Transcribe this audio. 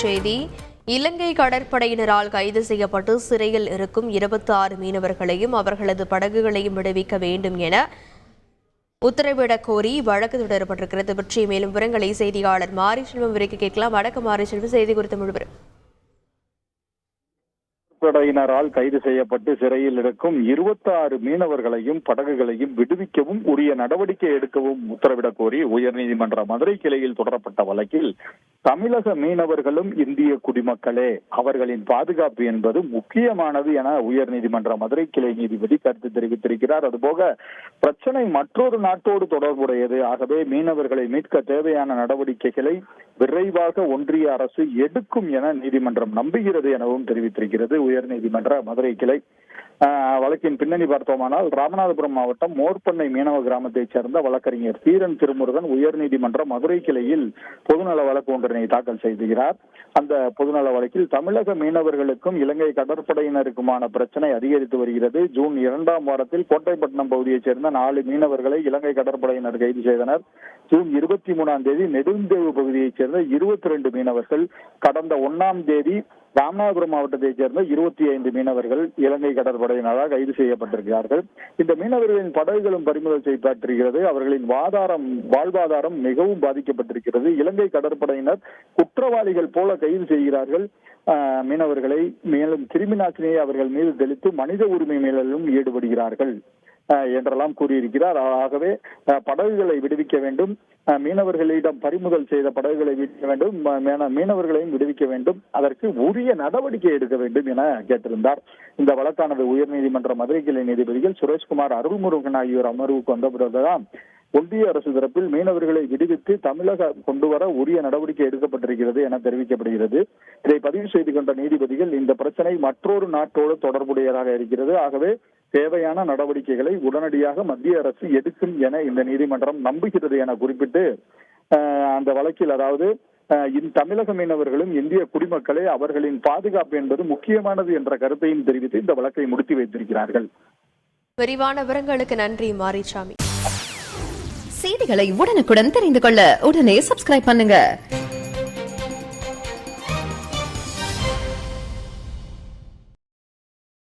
தலைப்புச் செய்தி. இலங்கை கடற்படையினரால் கைது செய்யப்பட்டு சிறையில் இருக்கும் 26 மீனவர்களையும் அவர்களது படகுகளையும் விடுவிக்க வேண்டும் என உத்தரவிடக் கோரி வழக்கு தொடரப்பட்டிருக்கிறது. பற்றி மேலும் விவரங்களை செய்தியாளர் மாரிசெல்வம் விரைக்கு கேட்கலாம். வணக்கம் மாரிசெல்வம், செய்தி குறித்த முழுவதும். படையினரால் கைது செய்யப்பட்டு சிறையில் இருக்கும் 26 மீனவர்களையும் படகுகளையும் விடுவிக்கவும் உரிய நடவடிக்கை எடுக்கவும் உத்தரவிடக் கோரி உயர்நீதிமன்ற மதுரை கிளையில் தொடரப்பட்ட வழக்கில் தமிழக மீனவர்களும் இந்திய குடிமக்களே, அவர்களின் பாதுகாப்பு என்பது முக்கியமானது என உயர்நீதிமன்ற மதுரை கிளை நீதிபதி கருத்து தெரிவித்திருக்கிறார். அதுபோக பிரச்சனை மற்றொரு நாட்டோடு தொடர்புடையது. ஆகவே மீனவர்களை மீட்க தேவையான நடவடிக்கைகளை விரைவாக ஒன்றிய அரசு எடுக்கும் என நீதிமன்றம் நம்புகிறது எனவும் தெரிவித்திருக்கிறது உயர்நீதிமன்ற மதுரை கிளை. வழக்கின் பின்னணி பார்த்தோமானால், ராமநாதபுரம் மாவட்டம் மோர்பண்ணை மீனவ கிராமத்தைச் சேர்ந்த வழக்கறிஞர் தீரன் திருமுருகன் உயர்நீதிமன்ற மதுரை கிளையில் பொதுநல வழக்கு ஒன்றினை தாக்கல் செய்துகிறார். அந்த பொதுநல வழக்கில் தமிழக மீனவர்களுக்கும் இலங்கை கடற்படையினருக்குமான பிரச்சனை அதிகரித்து வருகிறது. ஜூன் 2ஆம் வாரத்தில் கோட்டைப்பட்டினம் பகுதியைச் சேர்ந்த 4 மீனவர்களை இலங்கை கடற்படையினர் கைது செய்தனர். ஜூன் 23ஆம் தேதி நெடுந்தேவு பகுதியைச் சேர்ந்த 22 மீனவர்கள், கடந்த 1ஆம் தேதி ராமநாதபுரம் மாவட்டத்தைச் சேர்ந்த 25 மீனவர்கள் இலங்கை கடற்படையினரால் கைது செய்யப்பட்டிருக்கிறார்கள். இந்த மீனவர்களின் படகுகளும் பறிமுதல் செய்யப்பட்டிருக்கிறது. அவர்களின் வாழ்வாதாரம் மிகவும் பாதிக்கப்பட்டிருக்கிறது. இலங்கை கடற்படையினர் குற்றவாளிகள் போல கைது செய்கிறார்கள் மீனவர்களை. மேலும் கிருமி நாசினியை அவர்கள் மீது தெளித்து மனித உரிமை மீறலிலும் ஈடுபடுகிறார்கள் என்றெல்லாம் கூறியிருக்கிறார். ஆகவே படகுகளை விடுவிக்க வேண்டும், மீனவர்களிடம் பறிமுதல் செய்த படகுகளை விடுவிக்க வேண்டும், மீனவர்களையும் விடுவிக்க வேண்டும், அதற்கு உரிய நடவடிக்கை எடுக்க வேண்டும் என கேட்டிருந்தார். இந்த வழக்கானது உயர்நீதிமன்ற மதுரை கிளை நீதிபதிகள் சுரேஷ்குமார், அருள்முருகன் ஆகியோர் அமர்வுக்கு வந்த பிறகுதான் ஒன்றிய அரசு தரப்பில் மீனவர்களை விடுவித்து தமிழக கொண்டு வர உரிய நடவடிக்கை எடுக்கப்பட்டிருக்கிறது என தெரிவிக்கப்படுகிறது. இதை பதிவு செய்து கொண்ட நீதிபதிகள், இந்த பிரச்சனை மற்றொரு நாட்டோடு தொடர்புடையதாக இருக்கிறது. ஆகவே தேவையான நடவடிக்கைகளை உடனடியாக மத்திய அரசு எடுக்கும் என இந்த நீதிமன்றம் நம்புகிறது என குறிப்பிட்டு அந்த வழக்கில், அதாவது தமிழக மீனவர்களும் இந்திய குடிமக்களே, அவர்களின் பாதுகாப்பு என்பது முக்கியமானது என்ற கருத்தையும் தெரிவித்து இந்த வழக்கை முடித்து வைத்திருக்கிறார்கள். விரிவான விவரங்களுக்கு நன்றி மாரிசாமி. செய்திகளை உடனுக்குடன் தெரிந்து கொள்ள உடனே சப்ஸ்கிரைப் பண்ணுங்க.